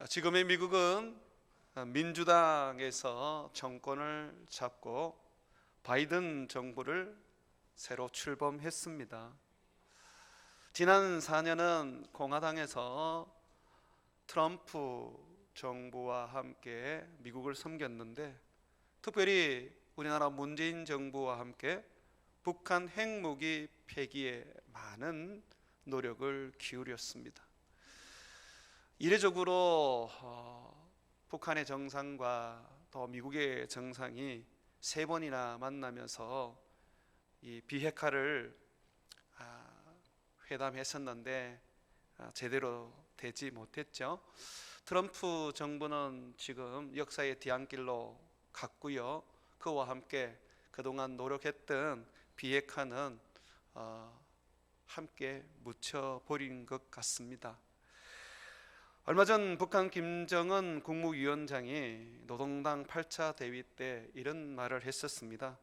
지금의 미국은 민주당에서 정권을 잡고 바이든 정부를 새로 출범했습니다. 지난 4년은 공화당에서 트럼프 정부와 함께 미국을 섬겼는데, 특별히 우리나라 문재인 정부와 함께 북한 핵무기 폐기에 많은 노력을 기울였습니다. 이례적으로 북한의 정상과 또 미국의 정상이 세 번이나 만나면서 이 비핵화를 회담했었는데 제대로 되지 못했죠. 트럼프 정부는 지금 역사의 뒤안길로 갔고요. 그와 함께 그동안 노력했던 비핵화는 함께 묻혀버린 것 같습니다. 얼마 전 북한 김정은 국무위원장이 노동당 8차 대회 때 이런 말을 했었습니다.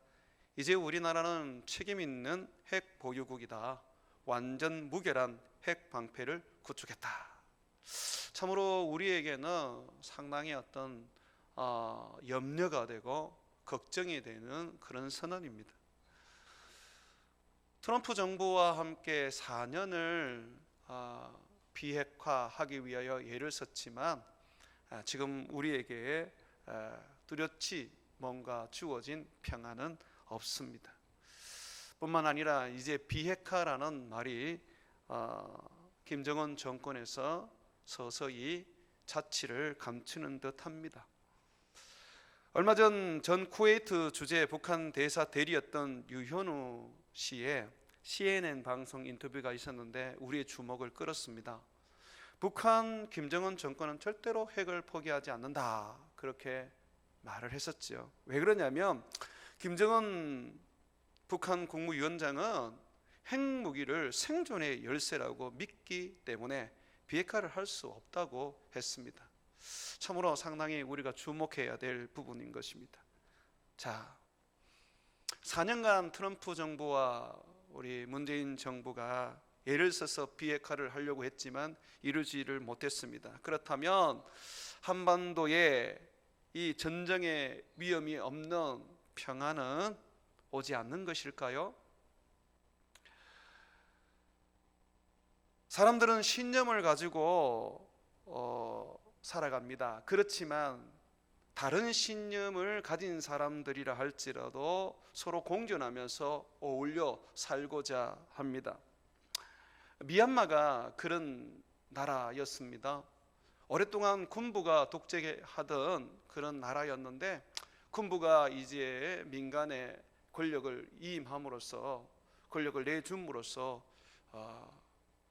이제 우리나라는 책임 있는 핵 보유국이다. 완전 무결한 핵 방패를 구축했다. 참으로 우리에게는 상당히 어떤 염려가 되고 걱정이 되는 그런 선언입니다. 트럼프 정부와 함께 4년을 비핵화하기 위하여 애를 썼지만 지금 우리에게 뚜렷이 뭔가 주어진 평안은 없습니다. 뿐만 아니라 이제 비핵화라는 말이 김정은 정권에서 서서히 자취를 감추는 듯합니다. 얼마 전 쿠웨이트 주재 북한 대사 대리였던 유현우 씨의 CNN 방송 인터뷰가 있었는데 우리의 주목을 끌었습니다. 북한 김정은 정권은 절대로 핵을 포기하지 않는다, 그렇게 말을 했었죠. 왜 그러냐면 김정은 북한 국무위원장은 핵무기를 생존의 열쇠라고 믿기 때문에 비핵화를 할 수 없다고 했습니다. 참으로 상당히 우리가 주목해야 될 부분인 것입니다. 자, 4년간 트럼프 정부와 우리 문재인 정부가 애를 써서 비핵화를 하려고 했지만 이루지를 못했습니다. 그렇다면 한반도에 이 전쟁의 위험이 없는 평화는 오지 않는 것일까요? 사람들은 신념을 가지고 살아갑니다. 그렇지만 다른 신념을 가진 사람들이라 할지라도 서로 공존하면서 어울려 살고자 합니다. 미얀마가 그런 나라였습니다. 오랫동안 군부가 독재하던 그런 나라였는데 군부가 이제 민간의 권력을 이임함으로써 권력을 내줌으로써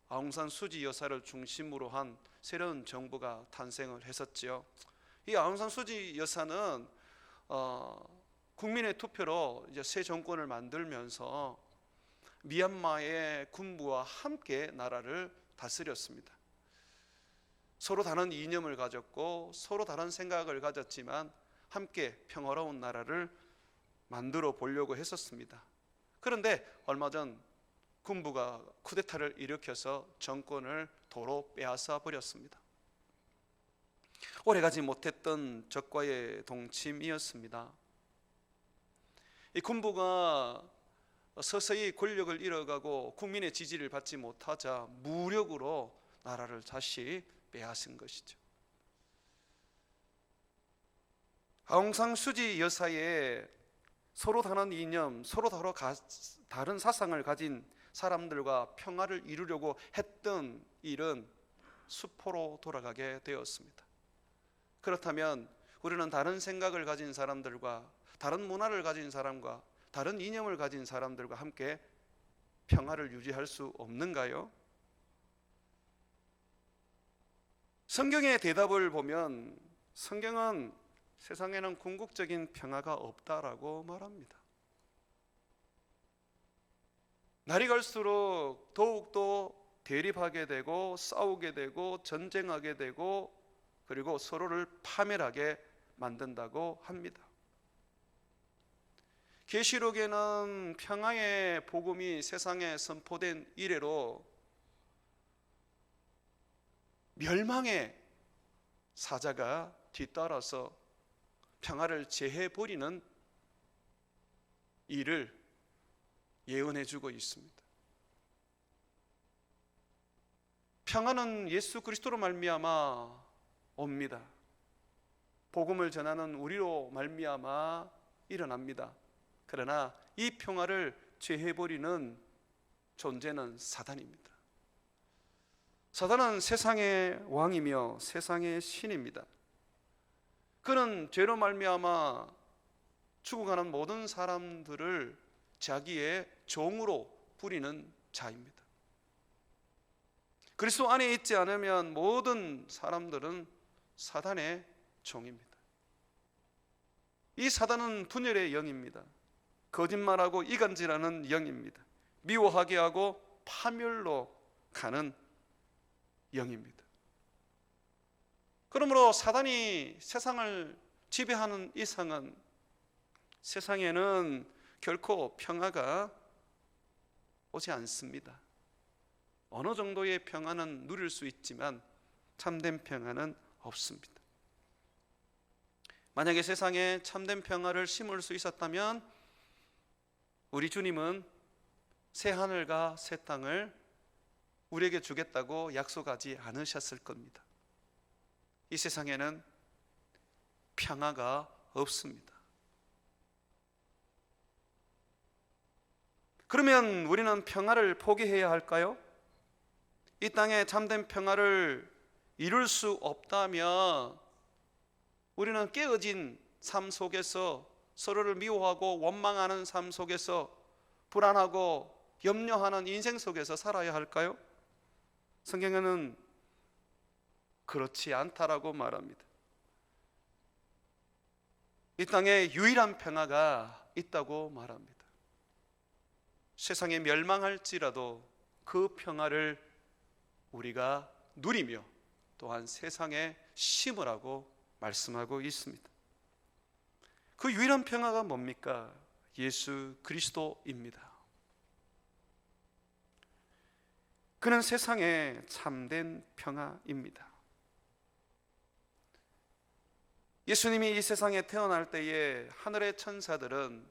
아웅산 수지 여사를 중심으로 한 새로운 정부가 탄생을 했었지요. 이 아웅산 수지 여사는 국민의 투표로 이제 새 정권을 만들면서 미얀마의 군부와 함께 나라를 다스렸습니다. 서로 다른 이념을 가졌고 서로 다른 생각을 가졌지만 함께 평화로운 나라를 만들어 보려고 했었습니다. 그런데 얼마 전 군부가 쿠데타를 일으켜서 정권을 도로 빼앗아 버렸습니다. 오래가지 못했던 적과의 동침이었습니다. 이 군부가 서서히 권력을 잃어가고 국민의 지지를 받지 못하자 무력으로 나라를 다시 빼앗은 것이죠. 아웅산 수지 여사의 서로 다른 이념, 서로 다른 사상을 가진 사람들과 평화를 이루려고 했던 일은 수포로 돌아가게 되었습니다. 그렇다면 우리는 다른 생각을 가진 사람들과 다른 문화를 가진 사람과 다른 이념을 가진 사람들과 함께 평화를 유지할 수 없는가요? 성경의 대답을 보면 성경은 세상에는 궁극적인 평화가 없다라고 말합니다. 날이 갈수록 더욱더 대립하게 되고 싸우게 되고 전쟁하게 되고 그리고 서로를 파멸하게 만든다고 합니다. 계시록에는 평화의 복음이 세상에 선포된 이래로 멸망의 사자가 뒤따라서 평화를 제해버리는 일을 예언해 주고 있습니다. 평화는 예수 그리스도로 말미암아 옵니다. 복음을 전하는 우리로 말미암아 일어납니다. 그러나 이 평화를 제해버리는 존재는 사단입니다. 사단은 세상의 왕이며 세상의 신입니다. 그는 죄로 말미암아 죽어가는 모든 사람들을 자기의 종으로 부리는 자입니다. 그리스도 안에 있지 않으면 모든 사람들은 사단의 종입니다. 이 사단은 분열의 영입니다. 거짓말하고 이간질하는 영입니다. 미워하게 하고 파멸로 가는 영입니다. 그러므로 사단이 세상을 지배하는 이상은 세상에는 결코 평화가 오지 않습니다. 어느 정도의 평화는 누릴 수 있지만 참된 평화는 없습니다. 만약에 세상에 참된 평화를 심을 수 있었다면 우리 주님은 새 하늘과 새 땅을 우리에게 주겠다고 약속하지 않으셨을 겁니다. 이 세상에는 평화가 없습니다. 그러면 우리는 평화를 포기해야 할까요? 이 땅에 참된 평화를 이룰 수 없다면 우리는 깨어진 삶 속에서 서로를 미워하고 원망하는 삶 속에서 불안하고 염려하는 인생 속에서 살아야 할까요? 성경에는 그렇지 않다라고 말합니다. 이 땅에 유일한 평화가 있다고 말합니다. 세상에 멸망할지라도 그 평화를 우리가 누리며 또한 세상에 심으라고 말씀하고 있습니다. 그 유일한 평화가 뭡니까? 예수 그리스도입니다. 그는 세상의 참된 평화입니다. 예수님이 이 세상에 태어날 때에 하늘의 천사들은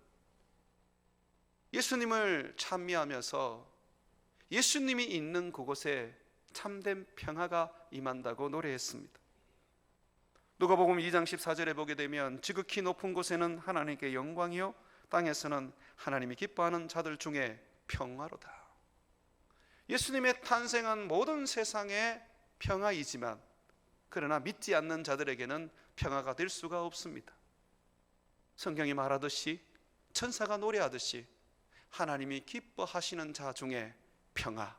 예수님을 찬미하면서 예수님이 있는 그곳에 참된 평화가 임한다고 노래했습니다. 누가복음 2장 14절에 보게 되면 지극히 높은 곳에는 하나님께 영광이요 땅에서는 하나님이 기뻐하는 자들 중에 평화로다. 예수님의 탄생은 모든 세상의 평화이지만 그러나 믿지 않는 자들에게는 평화가 될 수가 없습니다. 성경이 말하듯이 천사가 노래하듯이 하나님이 기뻐하시는 자 중에 평화입니다.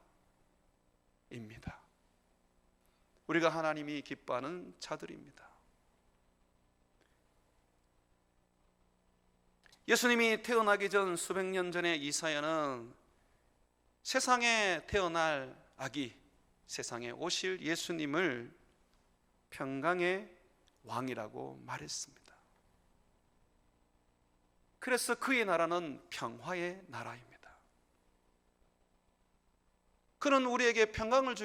우리가 하나님이 기뻐하는 자들입니다. 예수님이 태어나기 전 수백 년 전에 이사야는 세상에 태어날 아기, 세상에 오실 예수님을 평강의 왕이라고 말했습니다. 그래서 그의 나라는 평화의 나라입니다. 그는 우리에게 평강을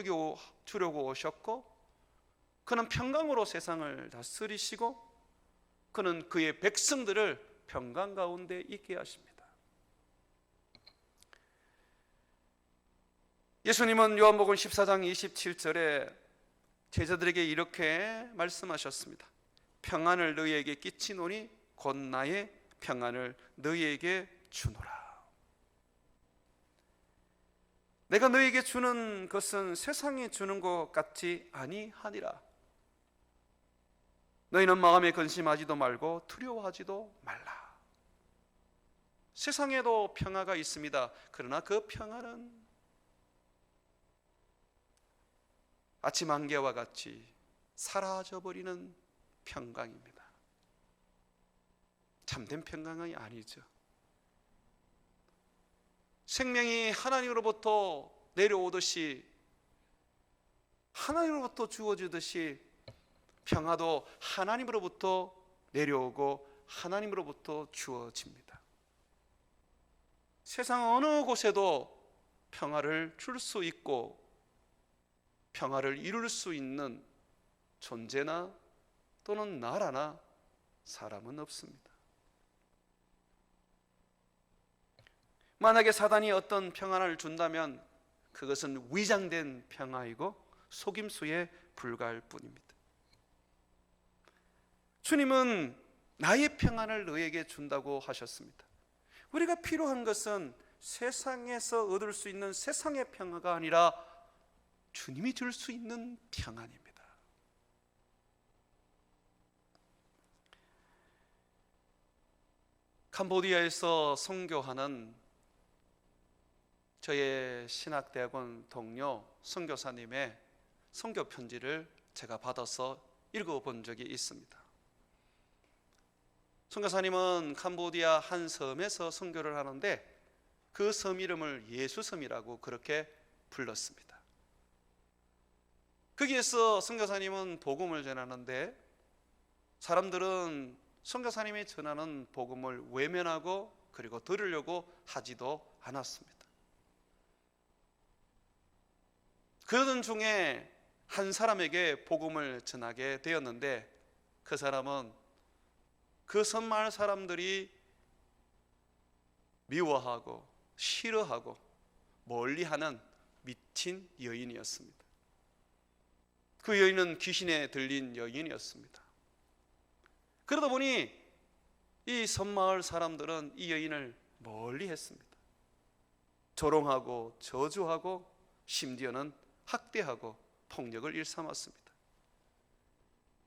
주려고 오셨고 그는 평강으로 세상을 다스리시고 그는 그의 백성들을 평강 가운데 있게 하십니다. 예수님은 요한복음 14장 27절에 제자들에게 이렇게 말씀하셨습니다. 평안을 너희에게 끼치노니 곧 나의 평안을 너희에게 주노라. 내가 너희에게 주는 것은 세상이 주는 것 같지 아니하니라. 너희는 마음에 근심하지도 말고 두려워하지도 말라. 세상에도 평화가 있습니다. 그러나 그 평화는 아침 안개와 같이 사라져버리는 평강입니다. 참된 평강이 아니죠. 생명이 하나님으로부터 내려오듯이 하나님으로부터 주어지듯이 평화도 하나님으로부터 내려오고 하나님으로부터 주어집니다. 세상 어느 곳에도 평화를 줄 수 있고 평화를 이룰 수 있는 존재나 또는 나라나 사람은 없습니다. 만약에 사단이 어떤 평안을 준다면 그것은 위장된 평화이고 속임수에 불과할 뿐입니다. 주님은 나의 평안을 너에게 준다고 하셨습니다. 우리가 필요한 것은 세상에서 얻을 수 있는 세상의 평화가 아니라 주님이 줄 수 있는 평안입니다. 캄보디아에서 선교하는 저의 신학대학원 동료 선교사님의 선교 편지를 제가 받아서 읽어본 적이 있습니다. 선교사님은 캄보디아 한 섬에서 선교를 하는데 그 섬 이름을 예수섬이라고 그렇게 불렀습니다. 거기에서 선교사님은 복음을 전하는데 사람들은 선교사님이 전하는 복음을 외면하고 그리고 들으려고 하지도 않았습니다. 그러던 중에 한 사람에게 복음을 전하게 되었는데 그 사람은 그 섬마을 사람들이 미워하고 싫어하고 멀리하는 미친 여인이었습니다. 그 여인은 귀신에 들린 여인이었습니다. 그러다 보니 이 섬마을 사람들은 이 여인을 멀리했습니다. 조롱하고 저주하고 심지어는 학대하고 폭력을 일삼았습니다.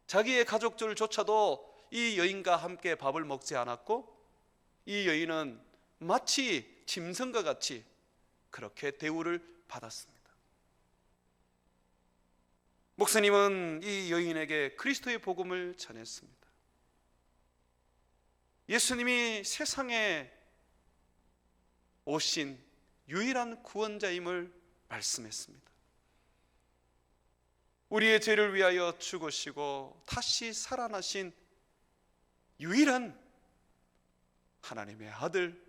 자기의 가족들조차도 이 여인과 함께 밥을 먹지 않았고 이 여인은 마치 짐승과 같이 그렇게 대우를 받았습니다. 목사님은 이 여인에게 그리스도의 복음을 전했습니다. 예수님이 세상에 오신 유일한 구원자임을 말씀했습니다. 우리의 죄를 위하여 죽으시고 다시 살아나신 유일한 하나님의 아들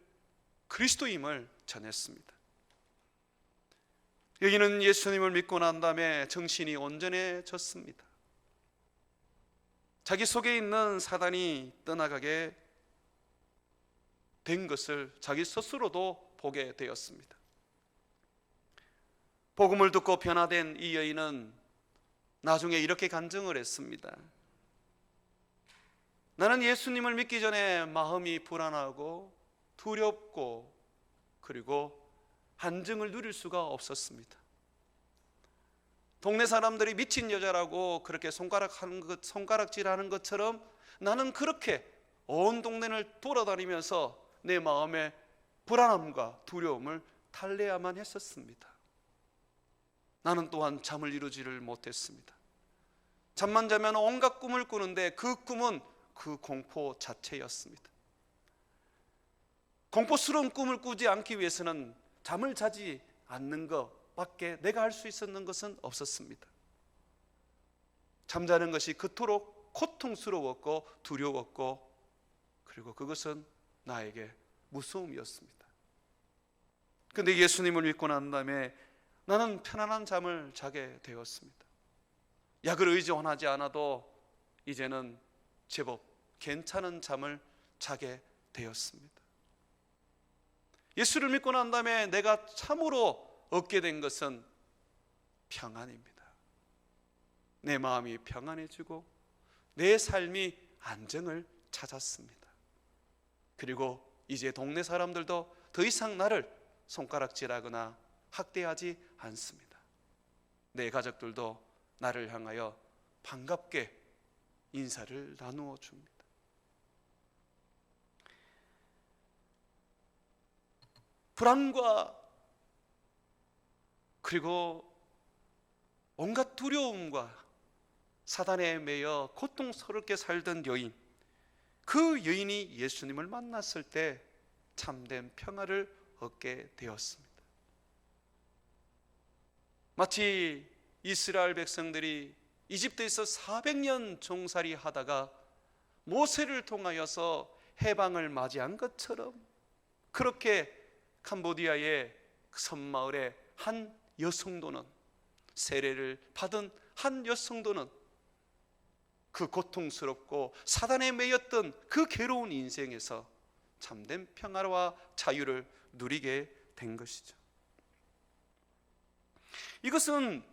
그리스도임을 전했습니다. 여기는 예수님을 믿고 난 다음에 정신이 온전해졌습니다. 자기 속에 있는 사단이 떠나가게 된 것을 자기 스스로도 보게 되었습니다. 복음을 듣고 변화된 이 여인은 나중에 이렇게 간증을 했습니다. 나는 예수님을 믿기 전에 마음이 불안하고 두렵고 그리고 안정을 누릴 수가 없었습니다. 동네 사람들이 미친 여자라고 그렇게 손가락질하는 것처럼 나는 그렇게 온 동네를 돌아다니면서 내 마음의 불안함과 두려움을 달래야만 했었습니다. 나는 또한 잠을 이루지를 못했습니다. 잠만 자면 온갖 꿈을 꾸는데 그 꿈은 그 공포 자체였습니다. 공포스러운 꿈을 꾸지 않기 위해서는 잠을 자지 않는 것밖에 내가 할 수 있었는 것은 없었습니다. 잠자는 것이 그토록 고통스러웠고 두려웠고 그리고 그것은 나에게 무서움이었습니다. 그런데 예수님을 믿고 난 다음에 나는 편안한 잠을 자게 되었습니다. 약을 의존하지 않아도 이제는 제법 괜찮은 잠을 자게 되었습니다. 예수를 믿고 난 다음에 내가 참으로 얻게 된 것은 평안입니다. 내 마음이 평안해지고 내 삶이 안정을 찾았습니다. 그리고 이제 동네 사람들도 더 이상 나를 손가락질하거나 학대하지 않습니다. 내 가족들도 나를 향하여 반갑게 인사를 나누어 줍니다. 불안과 그리고 온갖 두려움과 사단에 매여 고통스럽게 살던 여인, 그 여인이 예수님을 만났을 때 참된 평화를 얻게 되었습니다. 마치 이스라엘 백성들이 이집트에서 400년 종살이 하다가 모세를 통하여서 해방을 맞이한 것처럼 그렇게 캄보디아의 섬마을의 한 여성도는 세례를 받은 한 여성도는 그 그 고통스럽고 사단에 매였던 그 괴로운 인생에서 참된 평화와 자유를 누리게 된 것이죠. 이것은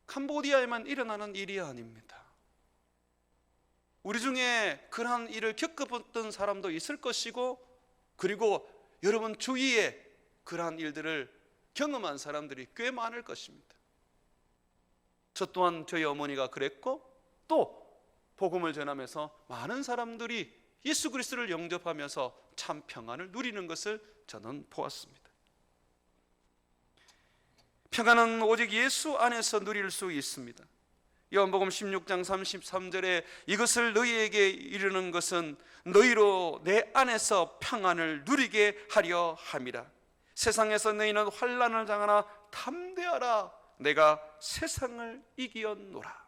캄보디아에만 일어나는 일이 아닙니다. 우리 중에 그러한 일을 겪어봤던 사람도 있을 것이고, 그리고 여러분 주위에 그러한 일들을 경험한 사람들이 꽤 많을 것입니다. 저 또한 저희 어머니가 그랬고, 또 복음을 전하면서 많은 사람들이 예수 그리스도를 영접하면서 참 평안을 누리는 것을 저는 보았습니다. 평안은 오직 예수 안에서 누릴 수 있습니다. 요한복음 16장 33절에 이것을 너희에게 이르는 것은 너희로 내 안에서 평안을 누리게 하려 함이라. 세상에서 너희는 환난을 당하나 담대하라. 내가 세상을 이기었노라.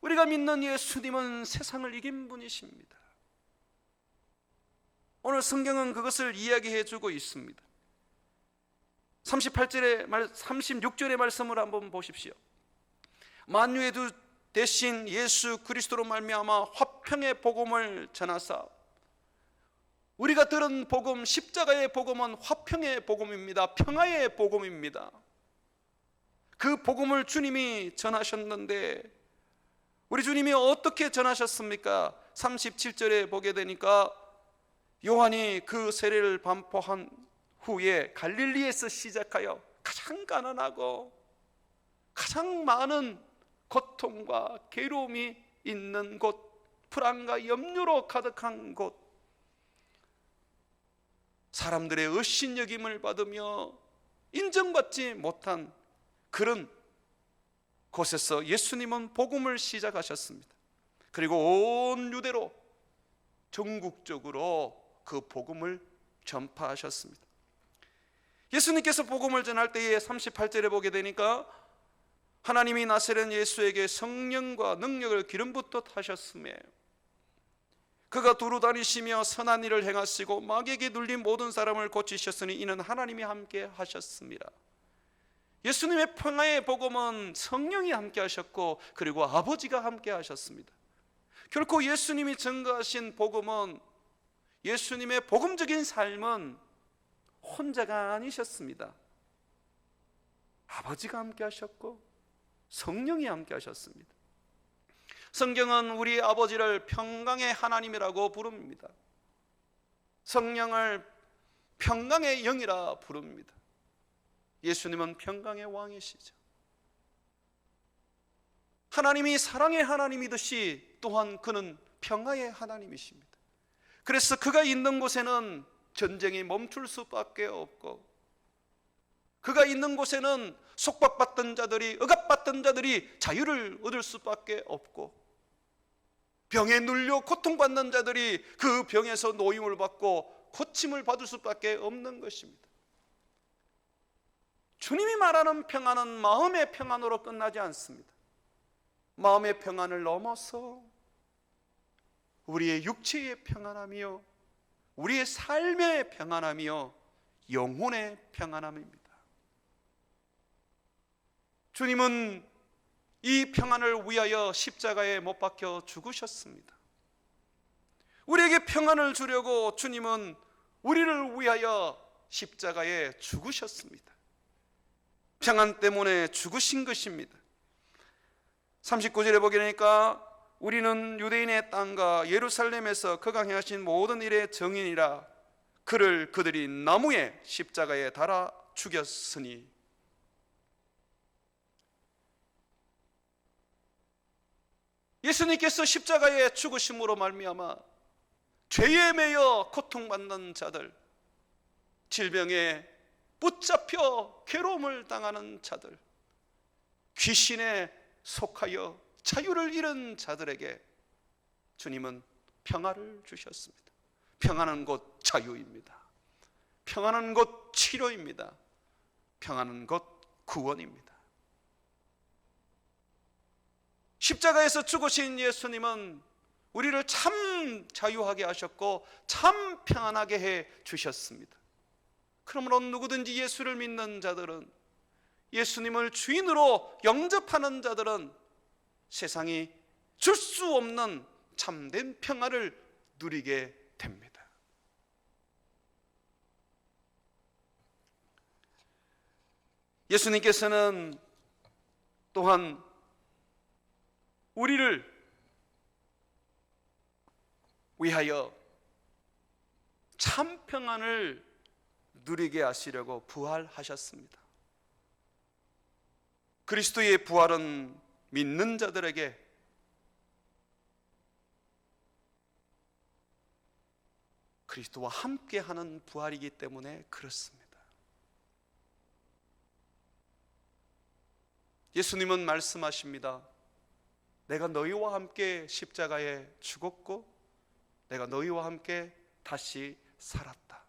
우리가 믿는 예수님은 세상을 이긴 분이십니다. 오늘 성경은 그것을 이야기해 주고 있습니다. 36절의 말씀을 한번 보십시오. 만유의 주 대신 예수 그리스도로 말미암아 화평의 복음을 전하사. 우리가 들은 복음, 십자가의 복음은 화평의 복음입니다. 평화의 복음입니다. 그 복음을 주님이 전하셨는데, 우리 주님이 어떻게 전하셨습니까? 37절에 보게 되니까 요한이 그 세례를 반포한 후에 갈릴리에서 시작하여 가장 가난하고 가장 많은 고통과 괴로움이 있는 곳, 불안과 염려로 가득한 곳, 사람들의 업신여김을 받으며 인정받지 못한 그런 곳에서 예수님은 복음을 시작하셨습니다. 그리고 온 유대로 전국적으로 그 복음을 전파하셨습니다. 예수님께서 복음을 전할 때에 38절에 보게 되니까 하나님이 나사렛 예수에게 성령과 능력을 기름 붓듯 하셨으며 그가 두루 다니시며 선한 일을 행하시고 마귀에게 눌린 모든 사람을 고치셨으니 이는 하나님이 함께 하셨습니다. 예수님의 평화의 복음은 성령이 함께 하셨고, 그리고 아버지가 함께 하셨습니다. 결코 예수님이 전가하신 복음은, 예수님의 복음적인 삶은 혼자가 아니셨습니다. 아버지가 함께 하셨고 성령이 함께 하셨습니다. 성경은 우리 아버지를 평강의 하나님이라고 부릅니다. 성령을 평강의 영이라 부릅니다. 예수님은 평강의 왕이시죠. 하나님이 사랑의 하나님이듯이 또한 그는 평화의 하나님이십니다. 그래서 그가 있는 곳에는 전쟁이 멈출 수밖에 없고, 그가 있는 곳에는 속박받던 자들이, 억압받던 자들이 자유를 얻을 수밖에 없고, 병에 눌려 고통받는 자들이 그 병에서 노임을 받고 고침을 받을 수밖에 없는 것입니다. 주님이 말하는 평안은 마음의 평안으로 끝나지 않습니다. 마음의 평안을 넘어서 우리의 육체의 평안함이요, 우리의 삶의 평안함이요, 영혼의 평안함입니다. 주님은 이 평안을 위하여 십자가에 못 박혀 죽으셨습니다. 우리에게 평안을 주려고 주님은 우리를 위하여 십자가에 죽으셨습니다. 평안 때문에 죽으신 것입니다. 39절에 보게 되니까 우리는 유대인의 땅과 예루살렘에서 그가 행하신 모든 일의 증인이라. 그를 그들이 나무에 십자가에 달아 죽였으니. 예수님께서 십자가에 죽으심으로 말미암아 죄에 매여 고통받는 자들, 질병에 붙잡혀 괴로움을 당하는 자들, 귀신에 속하여 자유를 잃은 자들에게 주님은 평화를 주셨습니다. 평안은 곧 자유입니다. 평안은 곧 치료입니다. 평안은 곧 구원입니다. 십자가에서 죽으신 예수님은 우리를 참 자유하게 하셨고 참 평안하게 해 주셨습니다. 그러므로 누구든지 예수를 믿는 자들은, 예수님을 주인으로 영접하는 자들은 세상이 줄 수 없는 참된 평안을 누리게 됩니다. 예수님께서는 또한 우리를 위하여 참 평안을 누리게 하시려고 부활하셨습니다. 그리스도의 부활은 믿는 자들에게 그리스도와 함께하는 부활이기 때문에 그렇습니다. 예수님은 말씀하십니다. 내가 너희와 함께 십자가에 죽었고 내가 너희와 함께 다시 살았다.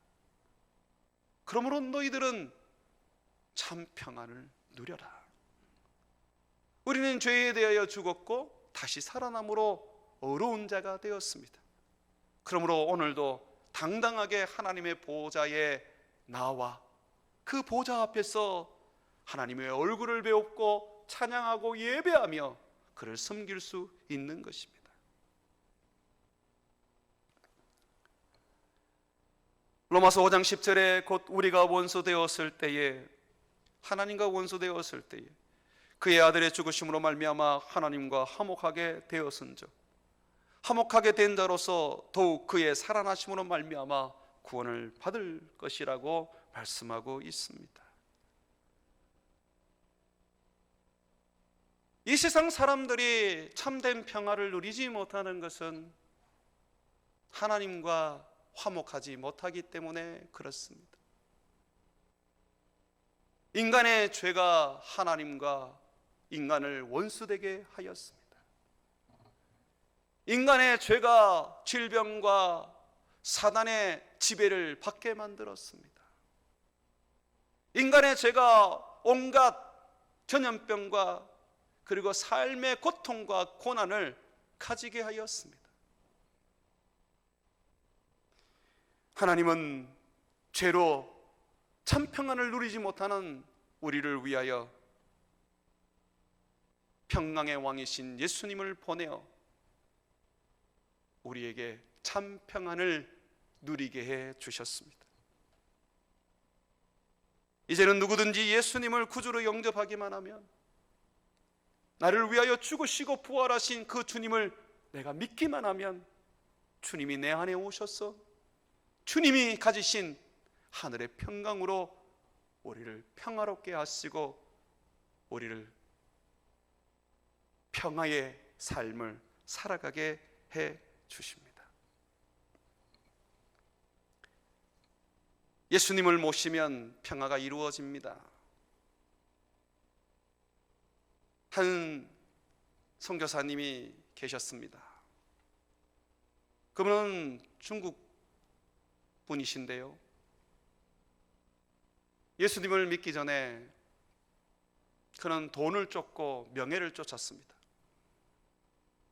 그러므로 너희들은 참 평안을 누려라. 우리는 죄에 대하여 죽었고 다시 살아남으로 어려운 자가 되었습니다. 그러므로 오늘도 당당하게 하나님의 보좌에 나와 그 보좌 앞에서 하나님의 얼굴을 배웁고 찬양하고 예배하며 그를 섬길 수 있는 것입니다. 로마서 5장 10절에 곧 우리가 원수되었을 때에 하나님과 원수되었을 때에 그의 아들의 죽으심으로 말미암아 하나님과 화목하게 되었은즉 화목하게 된 자로서 더욱 그의 살아나심으로 말미암아 구원을 받을 것이라고 말씀하고 있습니다. 이 세상 사람들이 참된 평화를 누리지 못하는 것은 하나님과 화목하지 못하기 때문에 그렇습니다. 인간의 죄가 하나님과 인간을 원수되게 하였습니다. 인간의 죄가 질병과 사단의 지배를 받게 만들었습니다. 인간의 죄가 온갖 전염병과 그리고 삶의 고통과 고난을 가지게 하였습니다. 하나님은 죄로 참 평안을 누리지 못하는 우리를 위하여 평강의 왕이신 예수님을 보내어 우리에게 참 평안을 누리게 해 주셨습니다. 이제는 누구든지 예수님을 구주로 영접하기만 하면, 나를 위하여 죽으시고 부활하신 그 주님을 내가 믿기만 하면 주님이 내 안에 오셔서 주님이 가지신 하늘의 평강으로 우리를 평화롭게 하시고 우리를 평화의 삶을 살아가게 해 주십니다. 예수님을 모시면 평화가 이루어집니다. 한 선교사님이 계셨습니다. 그분은 중국 분이신데요, 예수님을 믿기 전에 그는 돈을 쫓고 명예를 쫓았습니다.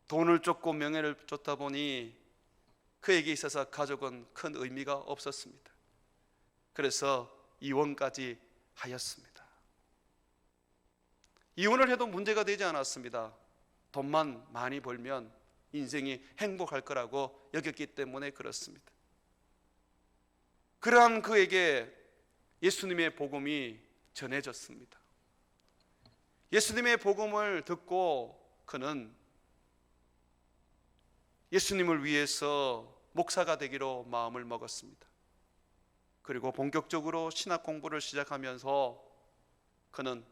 돈을 쫓고 명예를 쫓다 보니 그에게 있어서 가족은 큰 의미가 없었습니다. 그래서 이혼까지 하였습니다. 이혼을 해도 문제가 되지 않았습니다. 돈만 많이 벌면 인생이 행복할 거라고 여겼기 때문에 그렇습니다. 그러한 그에게 예수님의 복음이 전해졌습니다. 예수님의 복음을 듣고 그는 예수님을 위해서 목사가 되기로 마음을 먹었습니다. 그리고 본격적으로 신학 공부를 시작하면서 그는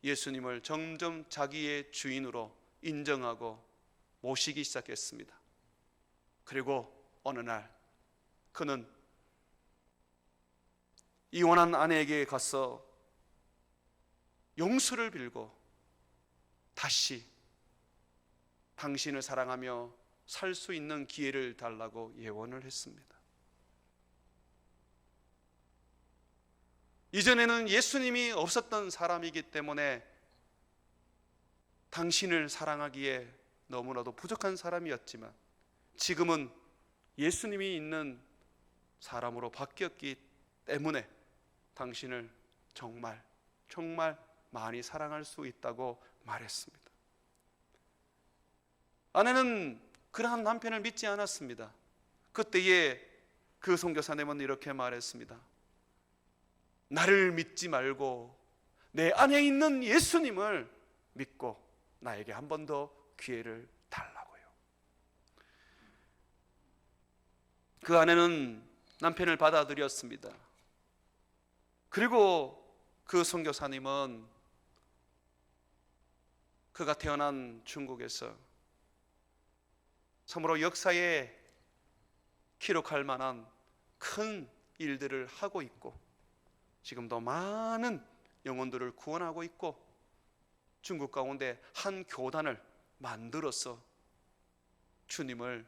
예수님을 점점 자기의 주인으로 인정하고 모시기 시작했습니다. 그리고 어느 날 그는 이혼한 아내에게 가서 용서를 빌고 다시 당신을 사랑하며 살 수 있는 기회를 달라고 예언을 했습니다. 이전에는 예수님이 없었던 사람이기 때문에 당신을 사랑하기에 너무나도 부족한 사람이었지만 지금은 예수님이 있는 사람으로 바뀌었기 때문에 당신을 정말 정말 많이 사랑할 수 있다고 말했습니다. 아내는 그러한 남편을 믿지 않았습니다. 그때에 그 선교사님은 이렇게 말했습니다. 나를 믿지 말고 내 안에 있는 예수님을 믿고 나에게 한 번 더 기회를 달라고요. 그 아내는 남편을 받아들였습니다. 그리고 그 선교사님은 그가 태어난 중국에서 참으로 역사에 기록할 만한 큰 일들을 하고 있고 지금도 많은 영혼들을 구원하고 있고 중국 가운데 한 교단을 만들어서 주님을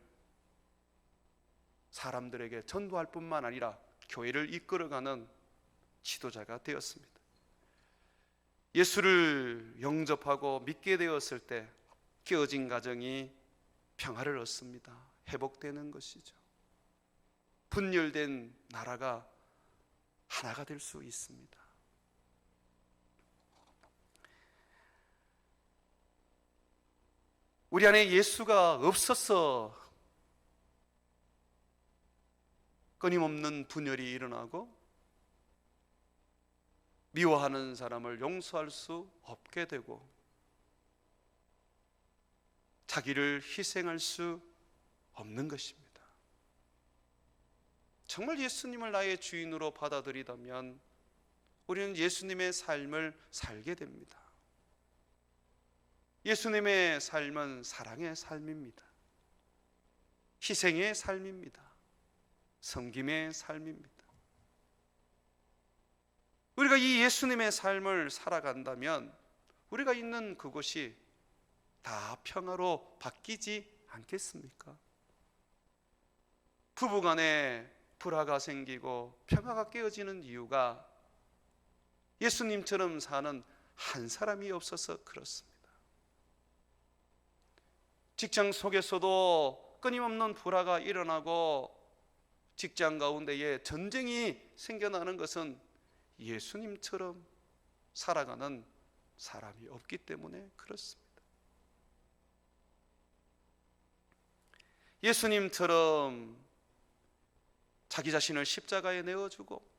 사람들에게 전도할 뿐만 아니라 교회를 이끌어가는 지도자가 되었습니다. 예수를 영접하고 믿게 되었을 때 깨어진 가정이 평화를 얻습니다. 회복되는 것이죠. 분열된 나라가 하나가 될 수 있습니다. 우리 안에 예수가 없어서 끊임없는 분열이 일어나고 미워하는 사람을 용서할 수 없게 되고 자기를 희생할 수 없는 것입니다. 정말 예수님을 나의 주인으로 받아들이다면 우리는 예수님의 삶을 살게 됩니다. 예수님의 삶은 사랑의 삶입니다. 희생의 삶입니다. 섬김의 삶입니다. 우리가 이 예수님의 삶을 살아간다면 우리가 있는 그곳이 다 평화로 바뀌지 않겠습니까? 부부간에 불화가 생기고 평화가 깨어지는 이유가 예수님처럼 사는 한 사람이 없어서 그렇습니다. 직장 속에서도 끊임없는 불화가 일어나고 직장 가운데에 전쟁이 생겨나는 것은 예수님처럼 살아가는 사람이 없기 때문에 그렇습니다. 예수님처럼 자기 자신을 십자가에 내어주고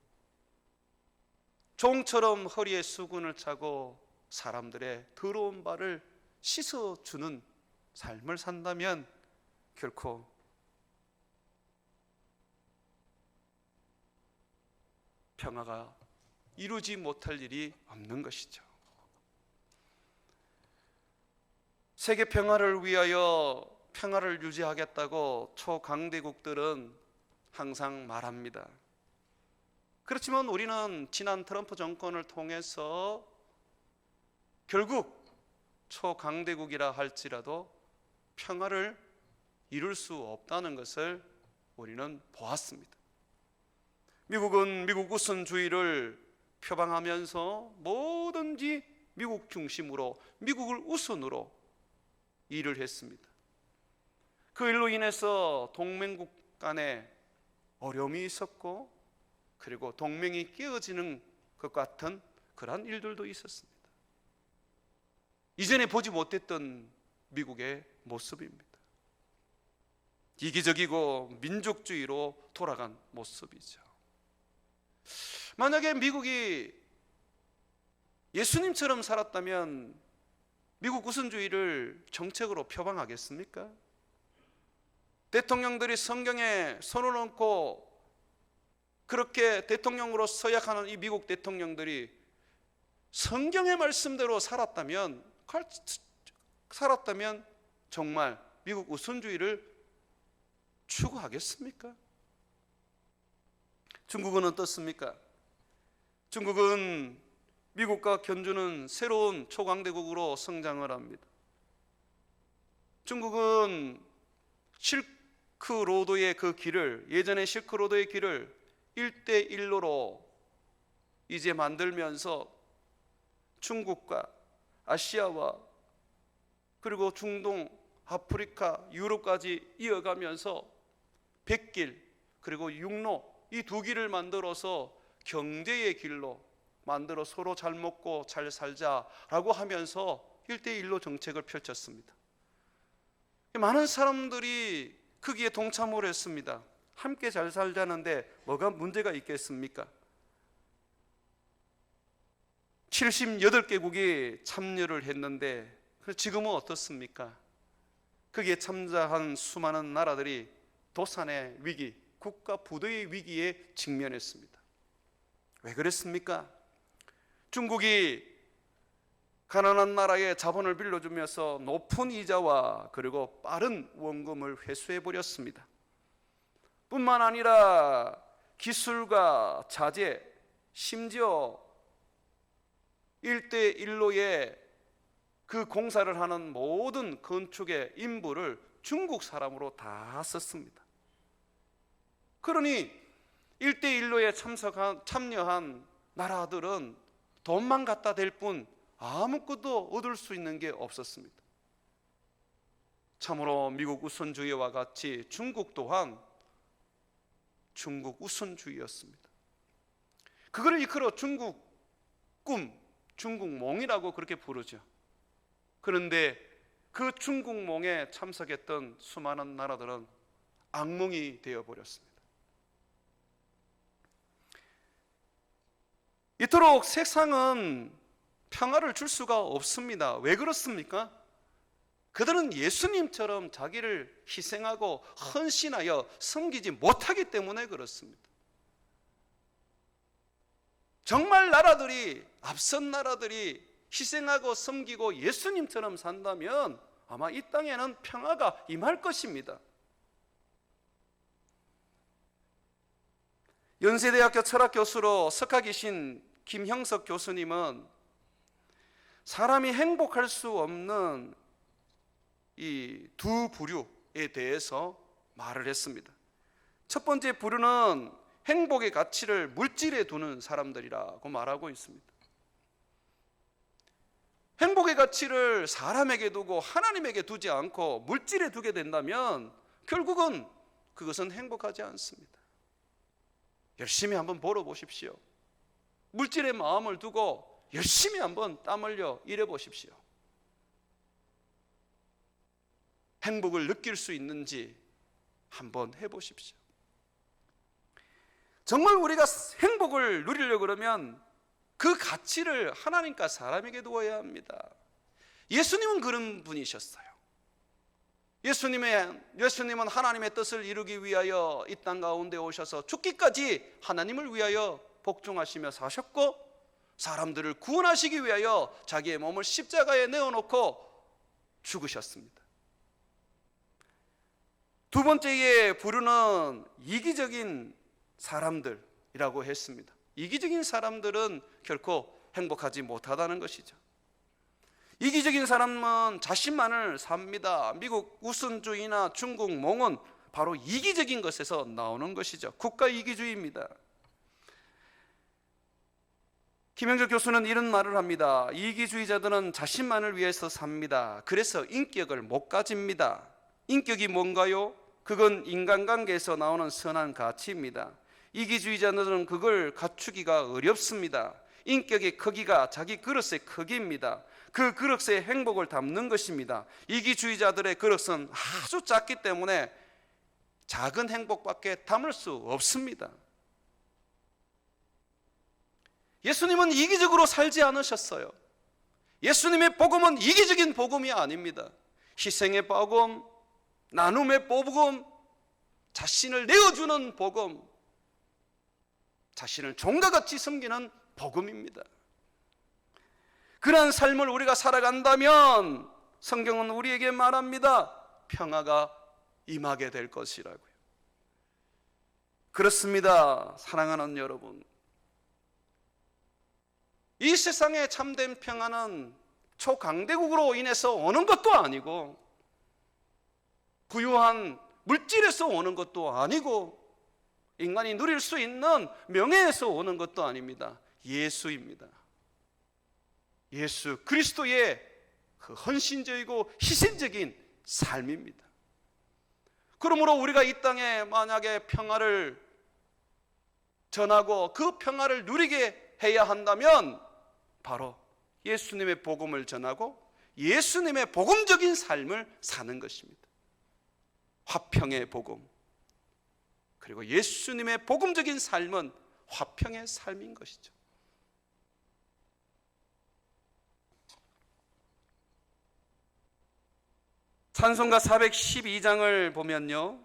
종처럼 허리에 수건을 차고 사람들의 더러운 발을 씻어주는 삶을 산다면 결코 평화가 이루지 못할 일이 없는 것이죠. 세계 평화를 위하여 평화를 유지하겠다고 초강대국들은 항상 말합니다. 그렇지만 우리는 지난 트럼프 정권을 통해서 결국 초강대국이라 할지라도 평화를 이룰 수 없다는 것을 우리는 보았습니다. 미국은 미국 우선주의를 표방하면서 뭐든지 미국 중심으로 미국을 우선으로 일을 했습니다. 그 일로 인해서 동맹국 간에 어려움이 있었고 그리고 동맹이 깨어지는 것 같은 그러한 일들도 있었습니다. 이전에 보지 못했던 미국의 모습입니다. 이기적이고 민족주의로 돌아간 모습이죠. 만약에 미국이 예수님처럼 살았다면 미국 우선주의를 정책으로 표방하겠습니까? 대통령들이 성경에 손을 얹고 그렇게 대통령으로 서약하는 이 미국 대통령들이 성경의 말씀대로 살았다면 정말 미국 우선주의를 추구하겠습니까? 중국은 어떻습니까? 중국은 미국과 견주는 새로운 초강대국으로 성장을 합니다. 중국은 실크로드의 그 길을, 예전의 실크로드의 길을 1대1로로 이제 만들면서 중국과 아시아와 그리고 중동, 아프리카, 유럽까지 이어가면서 백길 그리고 육로 이 두 길을 만들어서 경제의 길로 만들어 서로 잘 먹고 잘 살자라고 하면서 1대1로 정책을 펼쳤습니다. 많은 사람들이 거기에 동참을 했습니다. 함께 잘 살자는데 뭐가 문제가 있겠습니까? 78개국이 참여를 했는데 지금은 어떻습니까? 거기에 참여한 수많은 나라들이 도산의 위기, 국가 부도의 위기에 직면했습니다. 왜 그랬습니까? 중국이 가난한 나라에 자본을 빌려주면서 높은 이자와 그리고 빠른 원금을 회수해 버렸습니다. 뿐만 아니라 기술과 자재, 심지어 1대1로의 그 공사를 하는 모든 건축의 인부를 중국 사람으로 다 썼습니다. 그러니 1대1로에 참여한 나라들은 돈만 갖다 댈 뿐 아무것도 얻을 수 있는 게 없었습니다. 참으로 미국 우선주의와 같이 중국 또한 중국 우선주의였습니다. 그걸 이끌어 중국 꿈, 중국몽이라고 그렇게 부르죠. 그런데 그 중국몽에 참석했던 수많은 나라들은 악몽이 되어버렸습니다. 이토록 세상은 평화를 줄 수가 없습니다. 왜 그렇습니까? 그들은 예수님처럼 자기를 희생하고 헌신하여 섬기지 못하기 때문에 그렇습니다. 정말 나라들이, 앞선 나라들이 희생하고 섬기고 예수님처럼 산다면 아마 이 땅에는 평화가 임할 것입니다. 연세대학교 철학교수로 석학이신 김형석 교수님은 사람이 행복할 수 없는 이 두 부류에 대해서 말을 했습니다. 첫 번째 부류는 행복의 가치를 물질에 두는 사람들이라고 말하고 있습니다. 행복의 가치를 사람에게 두고 하나님에게 두지 않고 물질에 두게 된다면 결국은 그것은 행복하지 않습니다. 열심히 한번 벌어보십시오. 물질에 마음을 두고 열심히 한번 땀 흘려 일해보십시오. 행복을 느낄 수 있는지 한번 해보십시오. 정말 우리가 행복을 누리려고 그러면 그 가치를 하나님과 사람에게 두어야 합니다. 예수님은 그런 분이셨어요. 예수님은 하나님의 뜻을 이루기 위하여 이 땅 가운데 오셔서 죽기까지 하나님을 위하여 복종하시며 사셨고, 사람들을 구원하시기 위하여 자기의 몸을 십자가에 내어놓고 죽으셨습니다. 두 번째의 부류는 이기적인 사람들이라고 했습니다. 이기적인 사람들은 결코 행복하지 못하다는 것이죠. 이기적인 사람은 자신만을 삽니다. 미국 우선주의나 중국 몽은 바로 이기적인 것에서 나오는 것이죠. 국가 이기주의입니다. 김영철 교수는 이런 말을 합니다. 이기주의자들은 자신만을 위해서 삽니다. 그래서 인격을 못 가집니다. 인격이 뭔가요? 그건 인간관계에서 나오는 선한 가치입니다. 이기주의자들은 그걸 갖추기가 어렵습니다. 인격의 크기가 자기 그릇의 크기입니다. 그 그릇에 행복을 담는 것입니다. 이기주의자들의 그릇은 아주 작기 때문에 작은 행복밖에 담을 수 없습니다. 예수님은 이기적으로 살지 않으셨어요. 예수님의 복음은 이기적인 복음이 아닙니다. 희생의 복음, 나눔의 복음, 자신을 내어주는 복음, 자신을 종과 같이 섬기는 복음입니다. 그러한 삶을 우리가 살아간다면 성경은 우리에게 말합니다. 평화가 임하게 될 것이라고요. 그렇습니다. 사랑하는 여러분, 이 세상의 참된 평화는 초강대국으로 인해서 오는 것도 아니고, 부유한 물질에서 오는 것도 아니고, 인간이 누릴 수 있는 명예에서 오는 것도 아닙니다. 예수입니다. 예수 그리스도의 그 헌신적이고 희생적인 삶입니다. 그러므로 우리가 이 땅에 만약에 평화를 전하고 그 평화를 누리게 해야 한다면 바로 예수님의 복음을 전하고 예수님의 복음적인 삶을 사는 것입니다. 화평의 복음, 그리고 예수님의 복음적인 삶은 화평의 삶인 것이죠. 찬송가 412장을 보면요,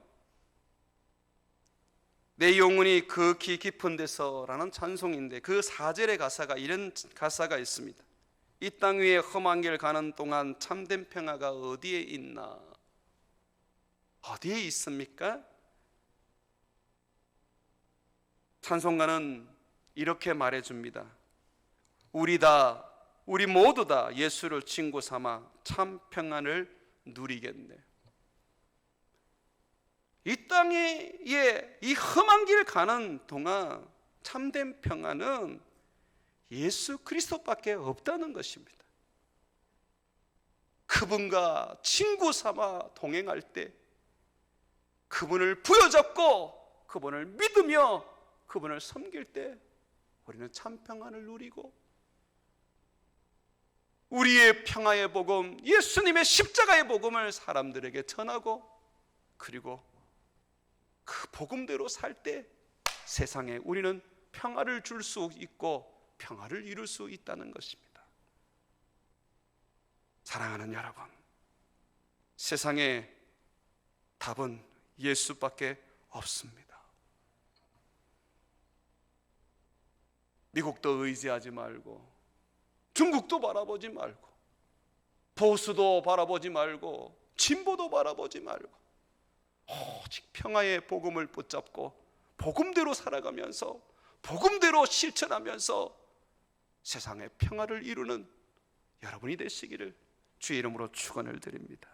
내 영혼이 그 깊은 데서 라는 찬송인데, 그 4절의 가사가 이런 가사가 있습니다. 이 땅 위에 험한 길 가는 동안 참된 평화가 어디에 있나? 어디에 있습니까? 찬송가는 이렇게 말해줍니다. 우리 모두 다 예수를 친구 삼아 참 평안을 누리겠네. 이 땅에 이 험한 길 가는 동안 참된 평안은 예수 그리스도밖에 없다는 것입니다. 그분과 친구 삼아 동행할 때, 그분을 부여잡고 그분을 믿으며 그분을 섬길 때 우리는 참 평안을 누리고, 우리의 평화의 복음, 예수님의 십자가의 복음을 사람들에게 전하고, 그리고 그 복음대로 살 때 세상에 우리는 평화를 줄 수 있고 평화를 이룰 수 있다는 것입니다. 사랑하는 여러분, 세상에 답은 예수밖에 없습니다. 미국도 의지하지 말고, 중국도 바라보지 말고, 보수도 바라보지 말고, 진보도 바라보지 말고, 오직 평화의 복음을 붙잡고 복음대로 살아가면서 복음대로 실천하면서 세상의 평화를 이루는 여러분이 되시기를 주의 이름으로 축원을 드립니다.